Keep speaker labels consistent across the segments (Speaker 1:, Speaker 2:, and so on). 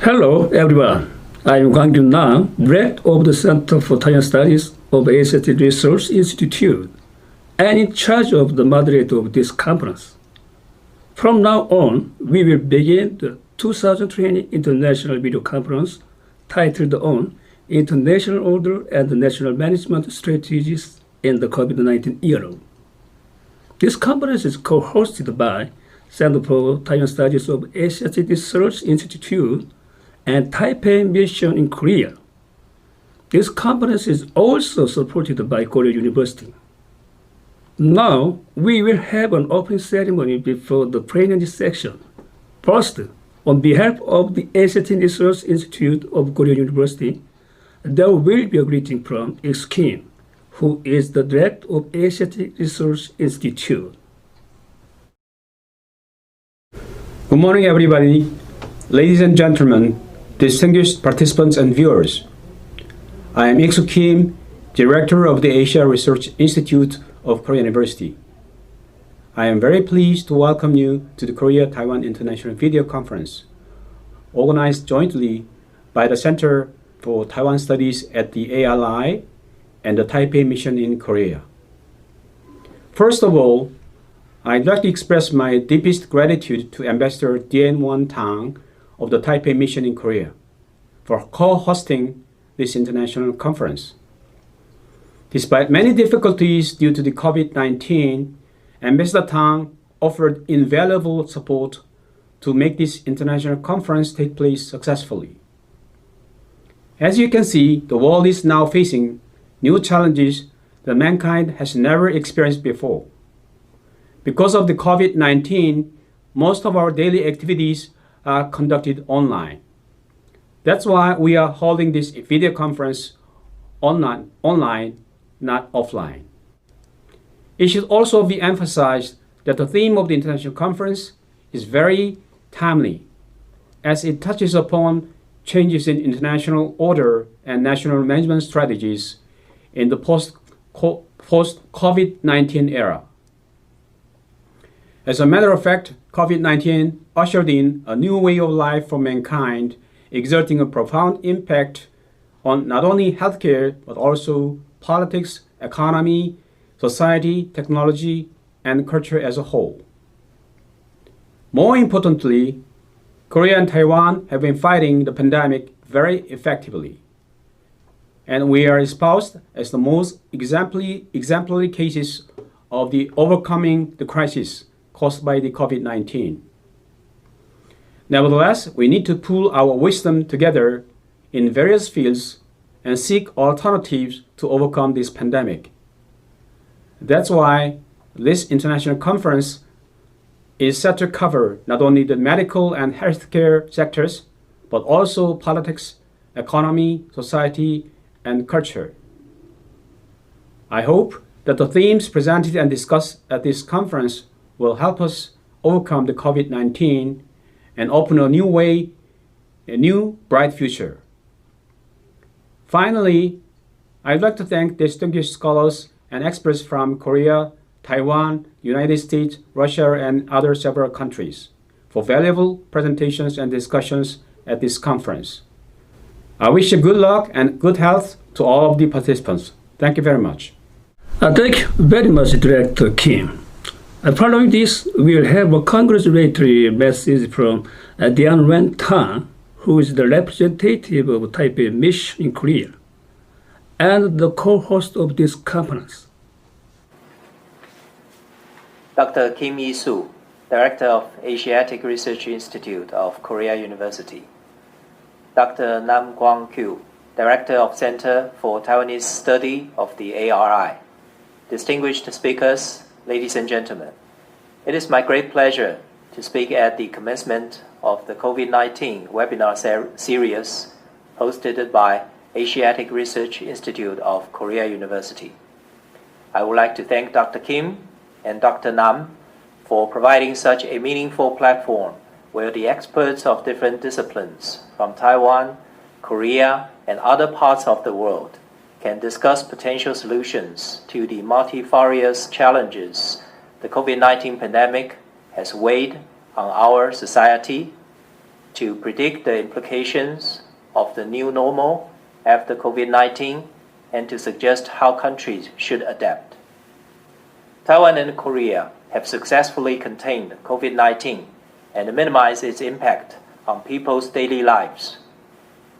Speaker 1: Hello, everyone. I'm Gwang-Gyun Nam, Director of the Center for Taiwan Studies of Asiatic Research Institute, and in charge of the moderator of this conference. From now on, we will begin the 2020 International Video Conference titled on International Order and National Management Strategies in the COVID-19 Era. This conference is co-hosted by Center for Taiwan Studies of Asiatic Research Institute and Taipei Mission in Korea. This conference is also supported by Korea University. Now, we will have an opening ceremony before the plenary section. First, on behalf of the Asiatic Research Institute of Korea University, there will be a greeting from X Kim, who is the director of Asiatic Research Institute.
Speaker 2: Good morning, everybody. Ladies and gentlemen, distinguished participants and viewers. I am Ik-Soo Kim, Director of the Asia Research Institute of Korea University. I am very pleased to welcome you to the Korea-Taiwan International Video Conference, organized jointly by the Center for Taiwan Studies at the ARI and the Taipei Mission in Korea. First of all, I'd like to express my deepest gratitude to Ambassador Dien Won Tang of the Taipei Mission in Korea for co-hosting this international conference. Despite many difficulties due to the COVID-19, Ambassador Tang offered invaluable support to make this international conference take place successfully. As you can see, the world is now facing new challenges that mankind has never experienced before. Because of the COVID-19, most of our daily activities are conducted online. That's why we are holding this video conference online, not offline. It should also be emphasized that the theme of the international conference is very timely, as it touches upon changes in international order and national management strategies in the post-COVID-19 era. As a matter of fact, COVID-19 ushered in a new way of life for mankind, exerting a profound impact on not only healthcare, but also politics, economy, society, technology, and culture as a whole. More importantly, Korea and Taiwan have been fighting the pandemic very effectively, and we are espoused as the most exemplary cases of the overcoming the crisis caused by the COVID-19. Nevertheless, we need to pool our wisdom together in various fields and seek alternatives to overcome this pandemic. That's why this international conference is set to cover not only the medical and healthcare sectors, but also politics, economy, society, and culture. I hope that the themes presented and discussed at this conference will help us overcome the COVID-19 and open a new way, a new bright future. Finally, I'd like to thank distinguished scholars and experts from Korea, Taiwan, United States, Russia, and other several countries for valuable presentations and discussions at this conference. I wish you good luck and good health to all of the participants. Thank you very much.
Speaker 1: Thank you very much, Director Kim. Following this, we will have a congratulatory message from Dien Won Tang, who is the representative of Taipei Mission in Korea, and the co-host of this conference.
Speaker 3: Dr. Kim Yi-soo, Director of Asiatic Research Institute of Korea University. Dr. Nam Kwang-kyu, Director of Center for Taiwanese Study of the ARI. Distinguished speakers, ladies and gentlemen, it is my great pleasure to speak at the commencement of the COVID-19 webinar series hosted by Asiatic Research Institute of Korea University. I would like to thank Dr. Kim and Dr. Nam for providing such a meaningful platform where the experts of different disciplines from Taiwan, Korea, and other parts of the world can discuss potential solutions to the multifarious challenges the COVID-19 pandemic has weighed on our society, to predict the implications of the new normal after COVID-19 and to suggest how countries should adapt. Taiwan and Korea have successfully contained COVID-19 and minimized its impact on people's daily lives.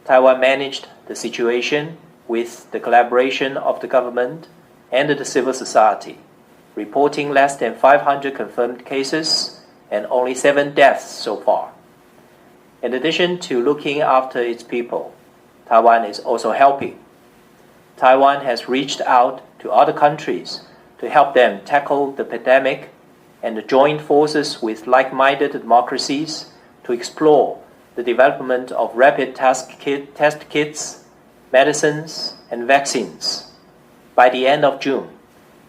Speaker 3: Taiwan managed the situation with the collaboration of the government and the civil society, reporting less than 500 confirmed cases and only 7 deaths so far. In addition to looking after its people, Taiwan is also helping. Taiwan has reached out to other countries to help them tackle the pandemic and join forces with like-minded democracies to explore the development of rapid test kits, medicines, and vaccines. By the end of June,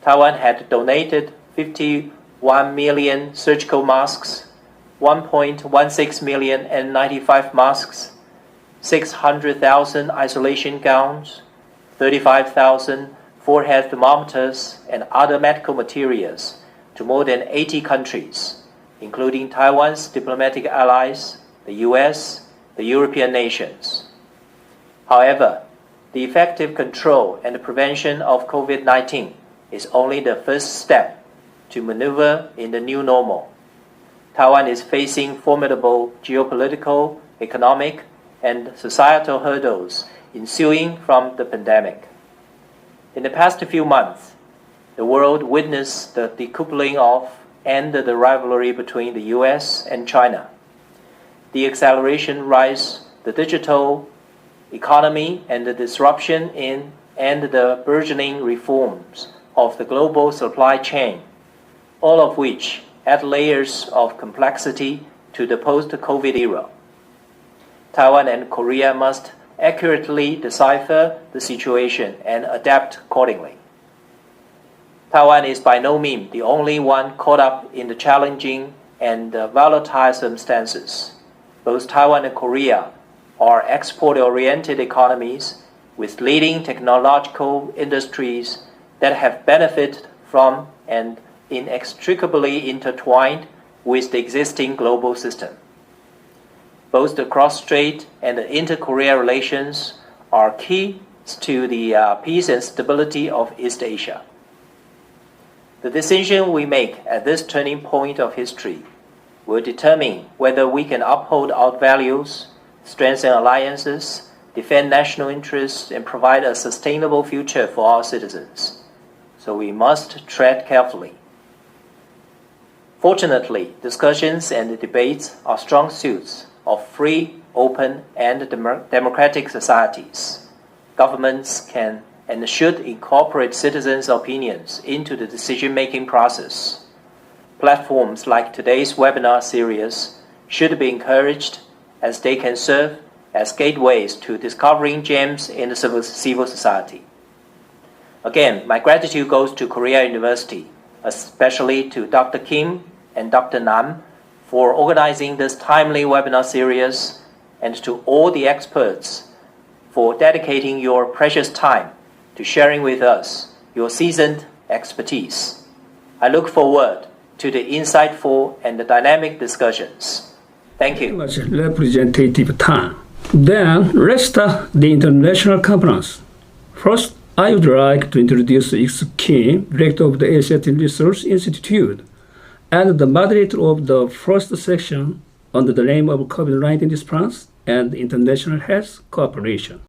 Speaker 3: Taiwan had donated 51 million surgical masks, 1.16 million N95 masks, 600,000 isolation gowns, 35,000 forehead thermometers, and other medical materials to more than 80 countries, including Taiwan's diplomatic allies, the US, the European nations. However, the effective control and prevention of COVID-19 is only the first step to maneuver in the new normal. Taiwan is facing formidable geopolitical, economic, and societal hurdles ensuing from the pandemic. In the past few months, the world witnessed the decoupling of and the rivalry between the US and China. The acceleration rise, the digital economy, and the disruption in and the burgeoning reforms of the global supply chain, all of which add layers of complexity to the post-COVID era. Taiwan and Korea must accurately decipher the situation and adapt accordingly. Taiwan is by no means the only one caught up in the challenging and volatile circumstances. Both Taiwan and Korea are export-oriented economies with leading technological industries that have benefited from and inextricably intertwined with the existing global system. Both the cross-strait and the inter-Korea relations are keys to the peace and stability of East Asia. The decision we make at this turning point of history will determine whether we can uphold our values, strengthen alliances, defend national interests, and provide a sustainable future for our citizens. So we must tread carefully. Fortunately, discussions and debates are strong suits of free, open, and democratic societies. Governments can and should incorporate citizens' opinions into the decision-making process. Platforms like today's webinar series should be encouraged as they can serve as gateways to discovering gems in the civil society. Again, my gratitude goes to Korea University, especially to Dr. Kim and Dr. Nam for organizing this timely webinar series, and to all the experts for dedicating your precious time to sharing with us your seasoned expertise. I look forward to the insightful and the dynamic discussions. Thank you.
Speaker 1: Much representative time. Then let's start the international conference. First, I would like to introduce Ik-soo Kim, Director of the Asiatic Research Institute, and the moderator of the first section under the name of COVID-19 response and international health cooperation.